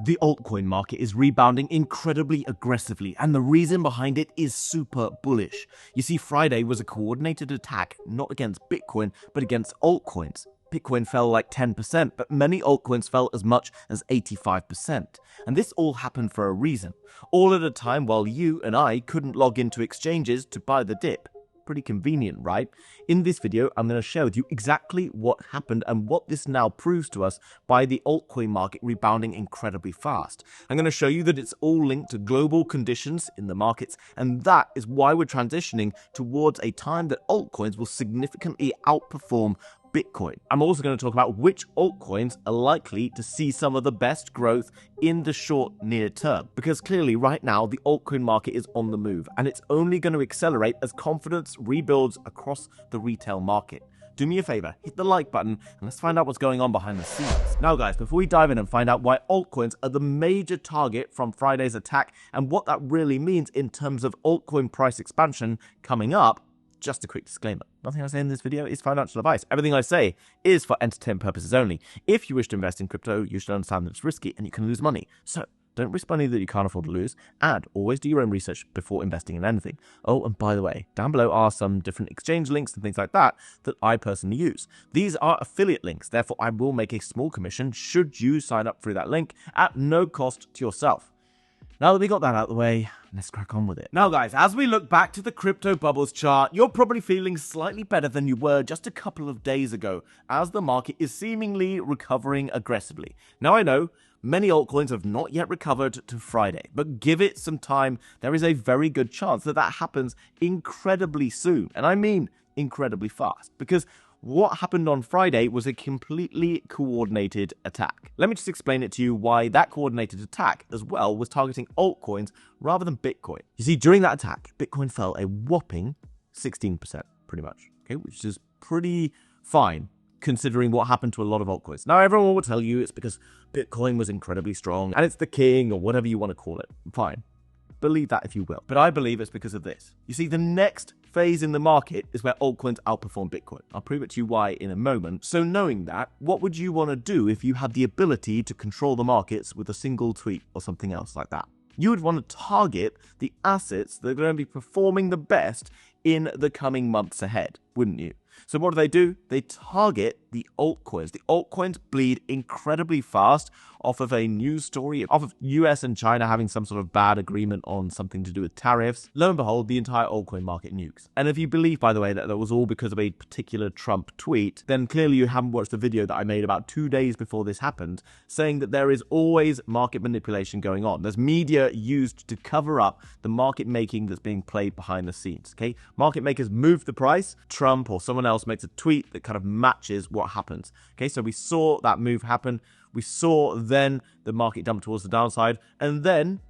The altcoin market is rebounding incredibly aggressively, and the reason behind it is super bullish. You see, Friday was a coordinated attack not against Bitcoin, but against altcoins. Bitcoin fell like 10%, but many altcoins fell as much as 85%. And this all happened for a reason. All at a time while you and I couldn't log into exchanges to buy the dip. Pretty convenient, right? In this video, I'm going to share with you exactly what happened and what this now proves to us by the altcoin market rebounding incredibly fast. I'm going to show you that it's all linked to global conditions in the markets, and that is why we're transitioning towards a time that altcoins will significantly outperform Bitcoin. I'm also going to talk about which altcoins are likely to see some of the best growth in the short near term, because clearly right now the altcoin market is on the move and it's only going to accelerate as confidence rebuilds across the retail market. Do me a favor, hit the like button and let's find out what's going on behind the scenes. Now guys, before we dive in and find out why altcoins are the major target from Friday's attack and what that really means in terms of altcoin price expansion coming up, just a quick disclaimer. Nothing I say in this video is financial advice. Everything I say is for entertainment purposes only. If you wish to invest in crypto, you should understand that it's risky and you can lose money. So don't risk money that you can't afford to lose, and always do your own research before investing in anything. Oh, and by the way, down below are some different exchange links and things like that that I personally use. These are affiliate links, therefore I will make a small commission should you sign up through that link at no cost to yourself. Now that we got that out of the way, let's crack on with it. Now guys, as we look back to the crypto bubbles chart, you're probably feeling slightly better than you were just a couple of days ago, as the market is seemingly recovering aggressively. Now I know, many altcoins have not yet recovered to Friday, but give it some time, there is a very good chance that that happens incredibly soon. And I mean incredibly fast, because what happened on Friday was a completely coordinated attack. Let me just explain it to you why that coordinated attack as well was targeting altcoins rather than Bitcoin. You see, during that attack, Bitcoin fell a whopping 16%, pretty much, okay, which is pretty fine considering what happened to a lot of altcoins. Now, everyone will tell you it's because Bitcoin was incredibly strong and it's the king or whatever you want to call it. Fine. Believe that if you will. But I believe it's because of this. You see, the next phase in the market is where altcoins outperform Bitcoin. I'll prove it to you why in a moment. So knowing that, what would you want to do if you had the ability to control the markets with a single tweet or something else like that? You would want to target the assets that are going to be performing the best in the coming months ahead, wouldn't you? So what do? They target the altcoins. The altcoins bleed incredibly fast off of a news story, off of US and China having some sort of bad agreement on something to do with tariffs. Lo and behold, the entire altcoin market nukes. And if you believe, by the way, that that was all because of a particular Trump tweet, then clearly you haven't watched the video that I made about 2 days before this happened, saying that there is always market manipulation going on. There's media used to cover up the market making that's being played behind the scenes, okay? Market makers move the price, Trump or someone else makes a tweet that kind of matches what happens. Okay, so we saw that move happen. We saw then the market dump towards the downside. And then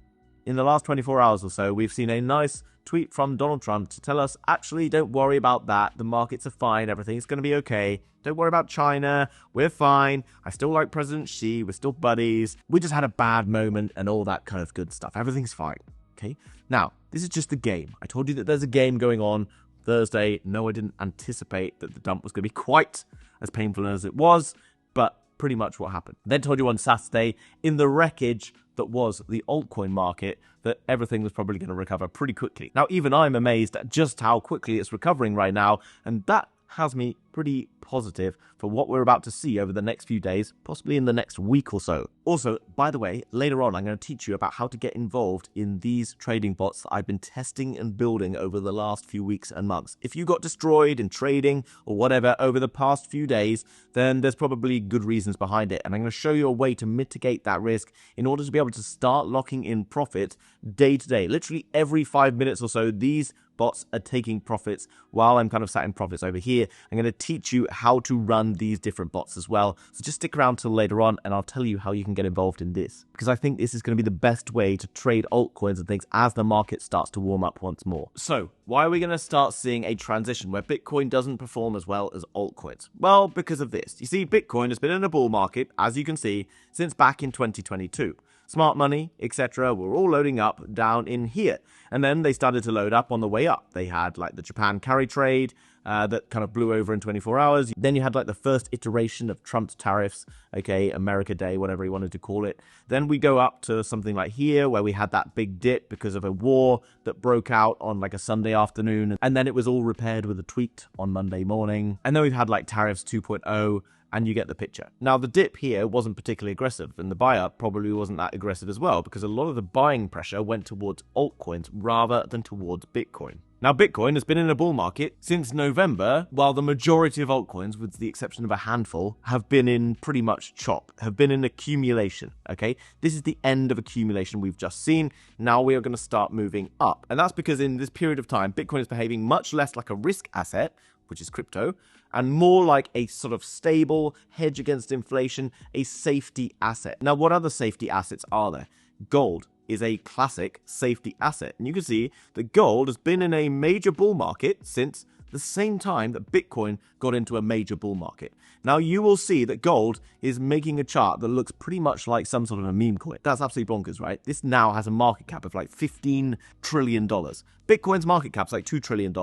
in the last 24 hours or so, we've seen a nice tweet from Donald Trump to tell us, actually, don't worry about that. The markets are fine. Everything's going to be okay. Don't worry about China. We're fine. I still like President Xi. We're still buddies. We just had a bad moment and all that kind of good stuff. Everything's fine. Okay. Now, this is just the game. I told you that there's a game going on Thursday. No, I didn't anticipate that the dump was going to be quite as painful as it was, but pretty much what happened. Then told you on Saturday, in the wreckage that was the altcoin market, that everything was probably going to recover pretty quickly. Now, even I'm amazed at just how quickly it's recovering right now, and that has me pretty positive for what we're about to see over the next few days, possibly in the next week or so. Also, by the way, later on, I'm going to teach you about how to get involved in these trading bots that I've been testing and building over the last few weeks and months. If you got destroyed in trading or whatever over the past few days, then there's probably good reasons behind it. And I'm going to show you a way to mitigate that risk in order to be able to start locking in profit day to day. Literally every 5 minutes or so, these bots are taking profits while I'm kind of sat in profits over here. I'm going to teach you how to run these different bots as well. So just stick around till later on and I'll tell you how you can get involved in this, because I think this is going to be the best way to trade altcoins and things as the market starts to warm up once more. So why are we going to start seeing a transition where Bitcoin doesn't perform as well as altcoins? Well, because of this. You see, Bitcoin has been in a bull market, as you can see, since back in 2022. Smart money, etc. were all loading up down in here. And then they started to load up on the way up. They had like the Japan carry trade, that kind of blew over in 24 hours. Then you had like the first iteration of Trump's tariffs, okay, America Day, whatever he wanted to call it. Then we go up to something like here where we had that big dip because of a war that broke out on like a Sunday afternoon. And then it was all repaired with a tweet on Monday morning. And then we've had like tariffs 2.0. And you get the picture. Now, the dip here wasn't particularly aggressive, and the buy-up probably wasn't that aggressive as well, because a lot of the buying pressure went towards altcoins rather than towards Bitcoin. Now, Bitcoin has been in a bull market since November, while the majority of altcoins, with the exception of a handful, have been in pretty much chop, have been in accumulation, okay? This is the end of accumulation we've just seen. Now we are going to start moving up. And that's because in this period of time, Bitcoin is behaving much less like a risk asset, which is crypto, and more like a sort of stable hedge against inflation, a safety asset. Now, what other safety assets are there? Gold is a classic safety asset. And you can see that gold has been in a major bull market since the same time that Bitcoin got into a major bull market. Now, you will see that gold is making a chart that looks pretty much like some sort of a meme coin. That's absolutely bonkers, right? This now has a market cap of like $15 trillion. Bitcoin's market cap is like $2 trillion.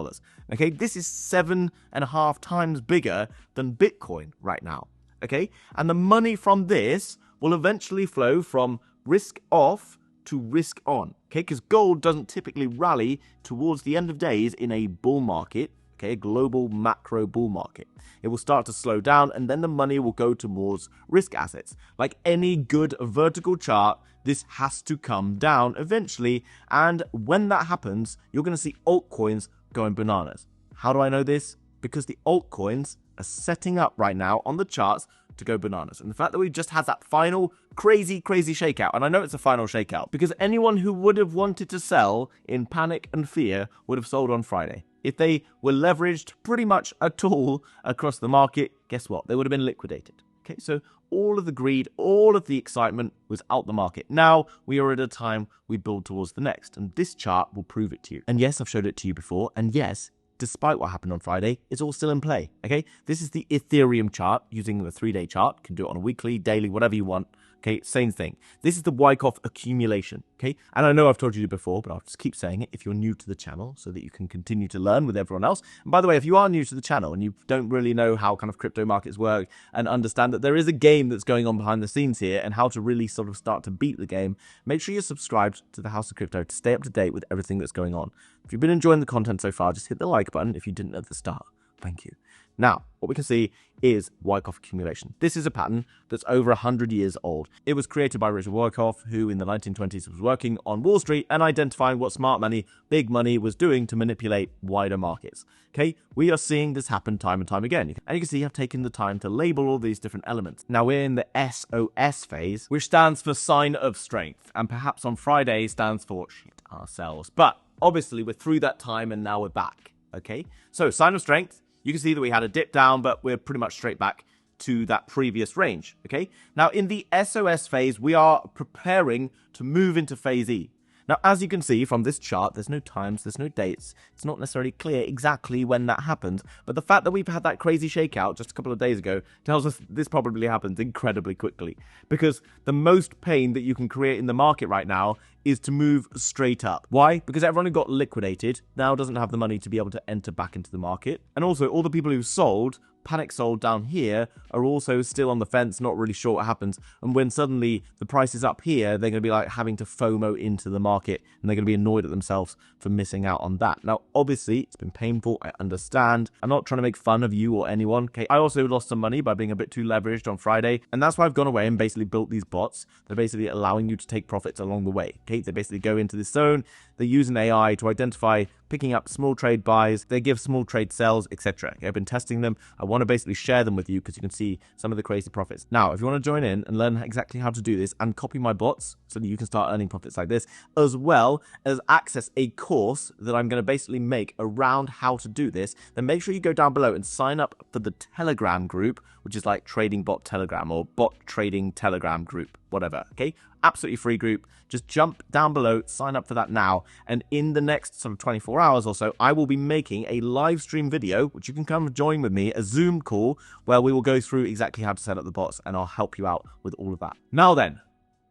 Okay, this is 7.5 times bigger than Bitcoin right now. Okay, and the money from this will eventually flow from risk off to risk on. Okay, because gold doesn't typically rally towards the end of days in a bull market. Okay, a global macro bull market. It will start to slow down, and then the money will go towards risk assets. Like any good vertical chart, this has to come down eventually, and when that happens, you're going to see altcoins going bananas. How do I know this? Because the altcoins are setting up right now on the charts to go bananas. And the fact that we just had that final crazy shakeout, and I know it's a final shakeout, because anyone who would have wanted to sell in panic and fear would have sold on Friday. If they were leveraged pretty much at all across the market, guess what? They would have been liquidated. Okay, so all of the greed, all of the excitement was out the market. Now we are at a time we build towards the next, and this chart will prove it to you. And yes, I've showed it to you before, and yes, despite what happened on Friday, it's all still in play, okay? This is the Ethereum chart using the 3-day chart. You can do it on a weekly, daily, whatever you want. Okay, same thing. This is the Wyckoff accumulation, okay? And I know I've told you before, but I'll just keep saying it if you're new to the channel so that you can continue to learn with everyone else. And by the way, if you are new to the channel and you don't really know how kind of crypto markets work and understand that there is a game that's going on behind the scenes here and how to really sort of start to beat the game, make sure you're subscribed to the House of Crypto to stay up to date with everything that's going on. If you've been enjoying the content so far, just hit the like button if you didn't at the start. Thank you. Now, what we can see is Wyckoff accumulation. This is a pattern that's over 100 years old. It was created by Richard Wyckoff, who in the 1920s was working on Wall Street and identifying what smart money, big money was doing to manipulate wider markets. Okay, we are seeing this happen time and time again. And you can see I've taken the time to label all these different elements. Now we're in the SOS phase, which stands for sign of strength, and perhaps on Friday stands for shit ourselves. But obviously we're through that time and now we're back. Okay, so sign of strength. You can see that we had a dip down, but we're pretty much straight back to that previous range, okay? Now, in the SOS phase, we are preparing to move into phase E. Now, as you can see from this chart, there's no times, there's no dates. It's not necessarily clear exactly when that happens, but the fact that we've had that crazy shakeout just a couple of days ago tells us this probably happens incredibly quickly, because the most pain that you can create in the market right now is to move straight up. Why? Because everyone who got liquidated now doesn't have the money to be able to enter back into the market. And also, all the people who sold, panic sold down here, are also still on the fence, not really sure what happens. And when suddenly the price is up here, they're going to be like having to FOMO into the market, and they're going to be annoyed at themselves for missing out on that. Now, obviously, it's been painful. I understand. I'm not trying to make fun of you or anyone. Okay, I also lost some money by being a bit too leveraged on Friday, and that's why I've gone away and basically built these bots. They're basically allowing you to take profits along the way. Okay, they basically go into this zone. They use an AI to identify picking up small trade buys. They give small trade sells, etc. Okay, I've been testing them. I want to basically share them with you because you can see some of the crazy profits. Now, if you want to join in and learn exactly how to do this and copy my bots so that you can start earning profits like this, as well as access a course that I'm going to basically make around how to do this, then make sure you go down below and sign up for the Telegram group, which is like Trading Bot Telegram or Bot Trading Telegram group, whatever, okay? Absolutely free group. Just jump down below, sign up for that now, and in the next sort of 24 hours or so, I will be making a live stream video, which you can come join with me, a Zoom call, where we will go through exactly how to set up the bots, and I'll help you out with all of that. Now then,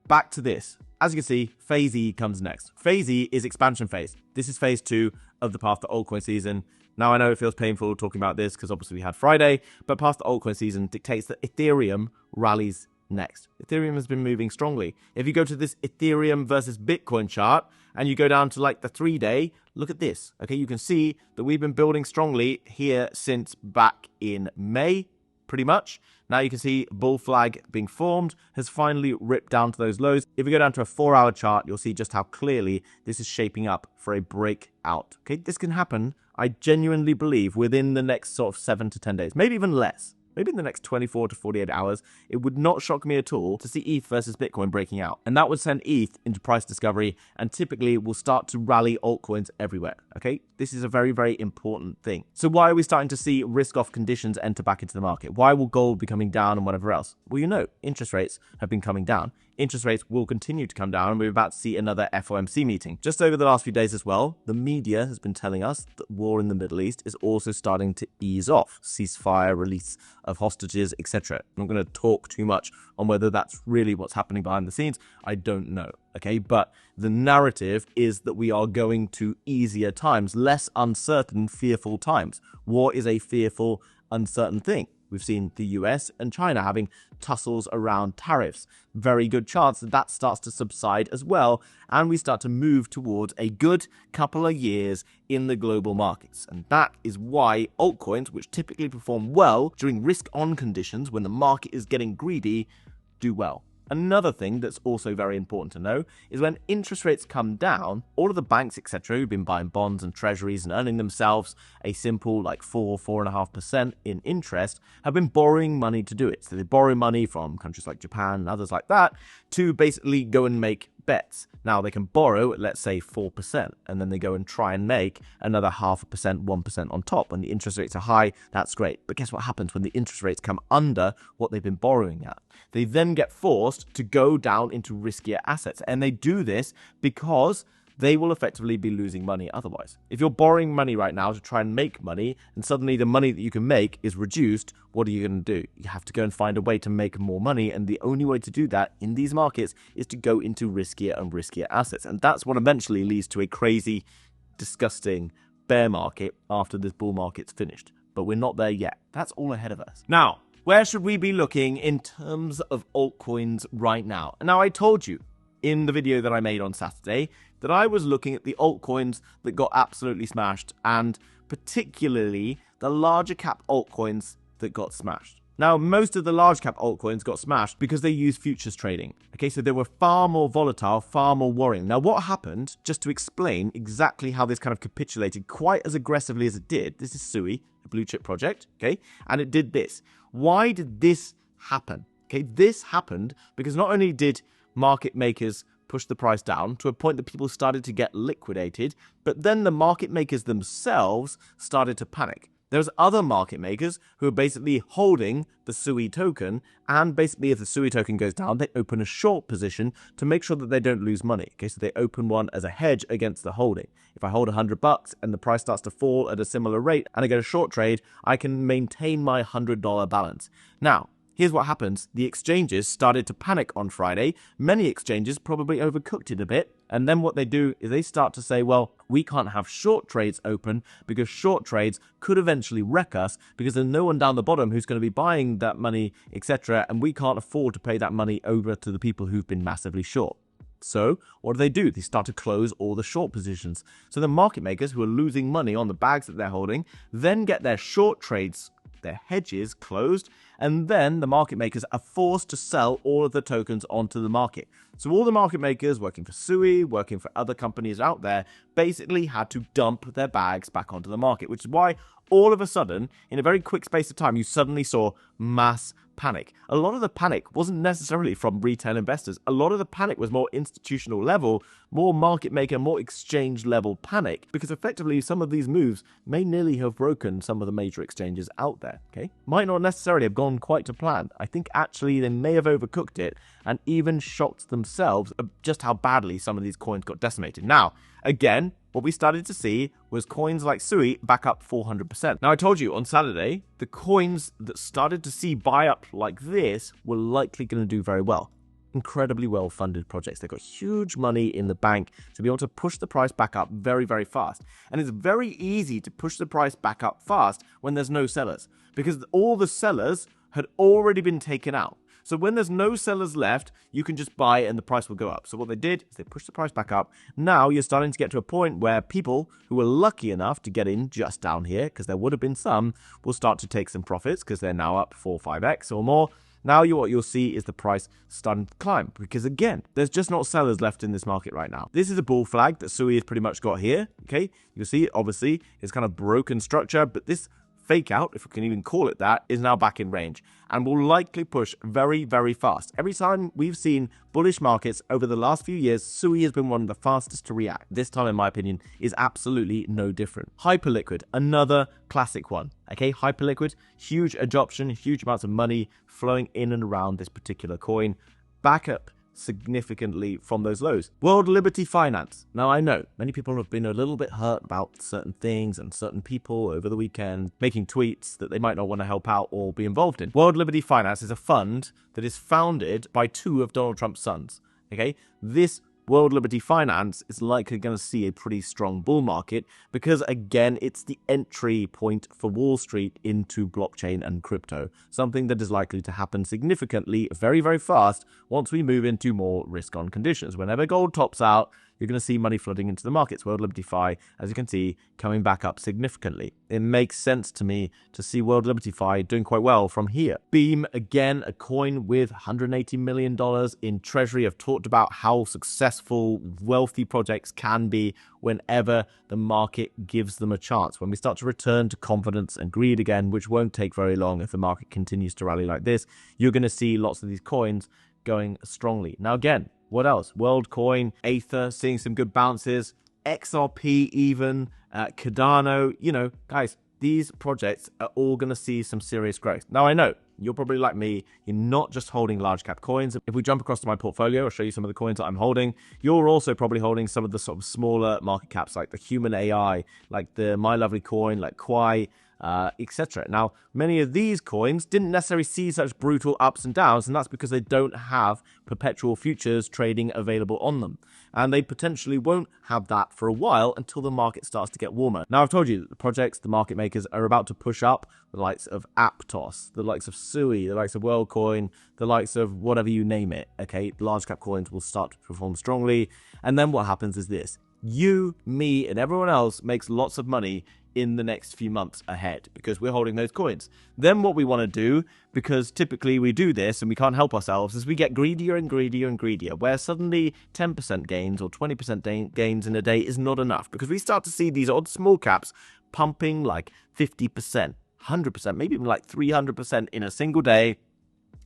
back to this. As you can see, phase E comes next. Phase E is expansion phase. This is phase 2 of the path to altcoin season. Now, I know it feels painful talking about this because obviously we had Friday, but past the altcoin season dictates that Ethereum rallies next. Ethereum has been moving strongly. If you go to this Ethereum versus Bitcoin chart and you go down to like the 3-day, look at this. Okay, you can see that we've been building strongly here since back in May, pretty much. Now you can see bull flag being formed has finally ripped down to those lows. If we go down to a 4-hour chart, you'll see just how clearly this is shaping up for a breakout. Okay, this can happen, I genuinely believe, within the next sort of 7 to 10 days, maybe even less. Maybe in the next 24 to 48 hours, it would not shock me at all to see ETH versus Bitcoin breaking out. And that would send ETH into price discovery and typically will start to rally altcoins everywhere, okay? This is a very, very important thing. So why are we starting to see risk-off conditions enter back into the market? Why will gold be coming down and whatever else? Well, you know, interest rates have been coming down. Interest rates will continue to come down, and we're about to see another FOMC meeting. Just over the last few days as well, the media has been telling us that war in the Middle East is also starting to ease off. Ceasefire, release of hostages, etc. I'm not going to talk too much on whether that's really what's happening behind the scenes. I don't know, okay? But the narrative is that we are going to easier times, less uncertain, fearful times. War is a fearful, uncertain thing. We've seen the US and China having tussles around tariffs. Very good chance that that starts to subside as well, and we start to move towards a good couple of years in the global markets. And that is why altcoins, which typically perform well during risk-on conditions when the market is getting greedy, do well. Another thing that's also very important to know is when interest rates come down, all of the banks, etc., who've been buying bonds and treasuries and earning themselves a simple like 4.5% in interest, have been borrowing money to do it. So they borrow money from countries like Japan and others like that to basically go and make bets. Now they can borrow at, let's say, 4%, and then they go and try and make another 0.5%, 1% on top. When the interest rates are high, that's great. But guess what happens when the interest rates come under what they've been borrowing at? They then get forced to go down into riskier assets. And they do this because they will effectively be losing money otherwise. If you're borrowing money right now to try and make money, and suddenly the money that you can make is reduced, what are you going to do? You have to go and find a way to make more money, and the only way to do that in these markets is to go into riskier and riskier assets. And that's what eventually leads to a crazy, disgusting bear market after this bull market's finished. But we're not there yet. That's all ahead of us. Now, where should we be looking in terms of altcoins right now? Now, I told you in the video that I made on Saturday that I was looking at the altcoins that got absolutely smashed, and particularly the larger cap altcoins that got smashed. Now, most of the large cap altcoins got smashed because they use futures trading. Okay, so they were far more volatile, far more worrying. Now, what happened, just to explain exactly how this kind of capitulated quite as aggressively as it did, this is Sui, a blue chip project, okay, and it did this. Why did this happen? Okay, this happened because not only did market makers push the price down to a point that people started to get liquidated, but then the market makers themselves started to panic. There's other market makers who are basically holding the Sui token, and basically if the Sui token goes down, they open a short position to make sure that they don't lose money. Okay, so they open one as a hedge against the holding. If I hold $100 and the price starts to fall at a similar rate and I get a short trade, I can maintain my $100 balance. Now, here's what happens. The exchanges started to panic on Friday. Many exchanges probably overcooked it a bit. And then what they do is they start to say, well, we can't have short trades open because short trades could eventually wreck us because there's no one down the bottom who's going to be buying that money, etc. And we can't afford to pay that money over to the people who've been massively short. So what do? They start to close all the short positions. So the market makers who are losing money on the bags that they're holding then get their short trades, their hedges closed, and then the market makers are forced to sell all of the tokens onto the market. So all the market makers working for Sui, working for other companies out there, basically had to dump their bags back onto the market, which is why all of a sudden, in a very quick space of time, you suddenly saw mass panic. A lot of the panic wasn't necessarily from retail investors. A lot of the panic was more institutional level, more market maker, more exchange level panic, because effectively some of these moves may nearly have broken some of the major exchanges out there, okay? Might not necessarily have gone quite to plan. I think actually they may have overcooked it and even shocked themselves of just how badly some of these coins got decimated. Now, again, what we started to see was coins like Sui back up 400%. Now, I told you on Saturday, the coins that started to see buy up like this were likely going to do very well. incredibly well-funded projects. They've got huge money in the bank to be able to push the price back up very, very fast. And it's very easy to push the price back up fast when there's no sellers, because all the sellers had already been taken out. So when there's no sellers left, you can just buy and the price will go up. So what they did is they pushed the price back up. Now you're starting to get to a point where people who were lucky enough to get in just down here, because there would have been some, will start to take some profits because they're now up 4 or 5x or more. Now what you'll see is the price starting to climb, because again, there's just not sellers left in this market right now. This is a bull flag that Sui has pretty much got here. Okay, you'll see obviously it's kind of broken structure, but this fake out, if we can even call it that, is now back in range and will likely push very, very fast. Every time we've seen bullish markets over the last few years, Sui has been one of the fastest to react. This time, in my opinion, is absolutely no different. Hyperliquid, another classic one. Okay, Hyperliquid, huge adoption, huge amounts of money flowing in and around this particular coin. Back up significantly from those lows. World Liberty Finance. Now, I know many people have been a little bit hurt about certain things and certain people over the weekend making tweets that they might not want to help out or be involved in. World Liberty Finance is a fund that is founded by 2 of Donald Trump's sons. Okay, this World Liberty Finance is likely going to see a pretty strong bull market because, again, it's the entry point for Wall Street into blockchain and crypto, something that is likely to happen significantly very, very fast once we move into more risk-on conditions. Whenever gold tops out, you're going to see money flooding into the markets. World Liberty Fi, as you can see, coming back up significantly. It makes sense to me to see World Liberty Fi doing quite well from here. Beam, again, a coin with $180 million in treasury. I've talked about how successful, wealthy projects can be whenever the market gives them a chance. When we start to return to confidence and greed again, which won't take very long if the market continues to rally like this, you're going to see lots of these coins going strongly. Now, again, what else? WorldCoin, Aether, seeing some good bounces, XRP even, Cardano. You know, guys, these projects are all going to see some serious growth. Now, I know you're probably like me. You're not just holding large cap coins. If we jump across to my portfolio, I'll show you some of the coins that I'm holding. You're also probably holding some of the sort of smaller market caps, like the Human AI, like the My Lovely Coin, like Kwai, etc. Now, many of these coins didn't necessarily see such brutal ups and downs, and that's because they don't have perpetual futures trading available on them. And they potentially won't have that for a while until the market starts to get warmer. Now, I've told you that the projects, the market makers, are about to push up the likes of Aptos, the likes of Sui, the likes of WorldCoin, the likes of whatever you name it, okay? Large cap coins will start to perform strongly. And then what happens is this. You, me, and everyone else makes lots of money in the next few months ahead because we're holding those coins. Then what we want to do, because typically we do this and we can't help ourselves, is we get greedier and greedier and greedier, where suddenly 10% gains or 20% gains in a day is not enough, because we start to see these odd small caps pumping like 50%, 100%, maybe even like 300% in a single day.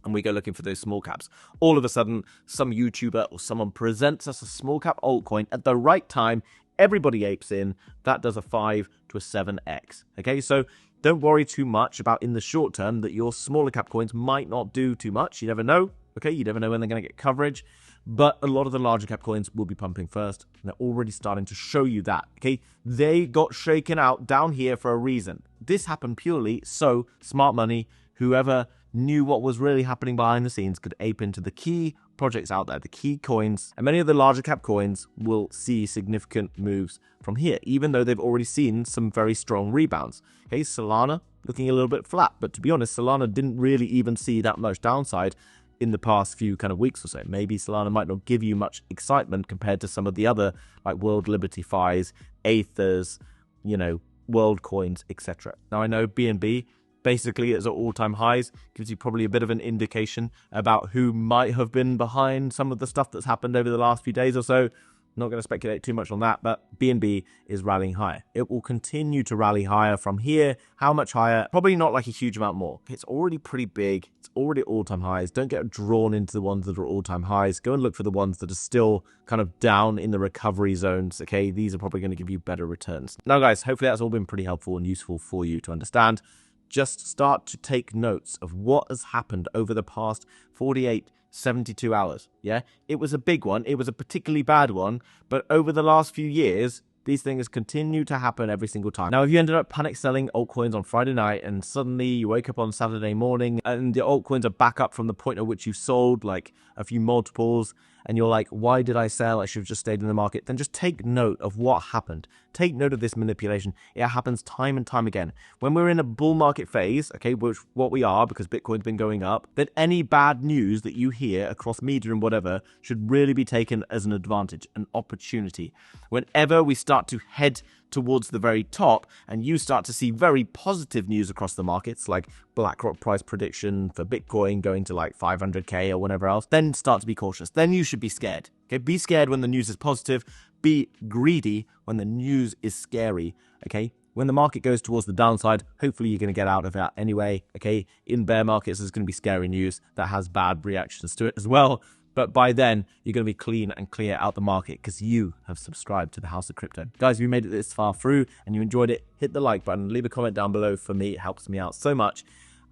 And we go looking for those small caps. All of a sudden, some YouTuber or someone presents us a small cap altcoin at the right time. Everybody apes in. That does a 5 to a 7x. Okay, so don't worry too much about in the short term that your smaller cap coins might not do too much. You never know. Okay, you never know when they're going to get coverage. But a lot of the larger cap coins will be pumping first. And they're already starting to show you that. Okay, they got shaken out down here for a reason. This happened purely so smart money, whoever knew what was really happening behind the scenes, could ape into the key projects out there, the key coins, and many of the larger cap coins will see significant moves from here, even though they've already seen some very strong rebounds. Okay, Solana looking a little bit flat, but to be honest, Solana didn't really even see that much downside in the past few kind of weeks or so. Maybe Solana might not give you much excitement compared to some of the other like World Liberty Fis, Aethers, you know, World Coins, etc. Now I know BNB basically is at all-time highs, gives you probably a bit of an indication about who might have been behind some of the stuff that's happened over the last few days or so. I'm not going to speculate too much on that, but BNB is rallying higher. It will continue to rally higher from here. How much higher? Probably not like a huge amount more. It's already pretty big. It's already at all-time highs. Don't get drawn into the ones that are all-time highs. Go and look for the ones that are still kind of down in the recovery zones, okay? These are probably going to give you better returns. Now, guys, hopefully that's all been pretty helpful and useful for you to understand. Just start to take notes of what has happened over the past 48, 72 hours. Yeah, it was a big one. It was a particularly bad one. But over the last few years, These things continue to happen every single time. Now, if you ended up panic selling altcoins on Friday night and suddenly you wake up on Saturday morning and the altcoins are back up from the point at which you sold like a few multiples and you're like, why did I sell? I should have just stayed in the market. Then just take note of what happened. Take note of this manipulation. It happens time and time again. When we're in a bull market phase, okay, which what we are because Bitcoin's been going up, then any bad news that you hear across media and whatever should really be taken as an advantage, an opportunity. Whenever we start to head towards the very top and you start to see very positive news across the markets, like BlackRock price prediction for Bitcoin going to like 500k or whatever else, then start to be cautious. Then you should be scared. Okay, be scared when the news is positive. Be greedy when the news is scary. Okay, when the market goes towards the downside, hopefully you're going to get out of that anyway. Okay, in bear markets, there's going to be scary news that has bad reactions to it as well. But by then, you're going to be clean and clear out the market because you have subscribed to the House of Crypto. Guys, if you made it this far through and you enjoyed it, hit the like button, leave a comment down below for me. It helps me out so much.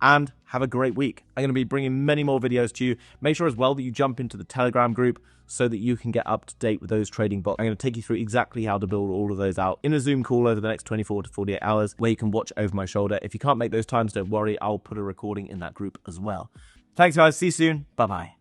And have a great week. I'm going to be bringing many more videos to you. Make sure as well that you jump into the Telegram group so that you can get up to date with those trading bots. I'm going to take you through exactly how to build all of those out in a Zoom call over the next 24 to 48 hours where you can watch over my shoulder. If you can't make those times, don't worry. I'll put a recording in that group as well. Thanks, guys. See you soon. Bye-bye.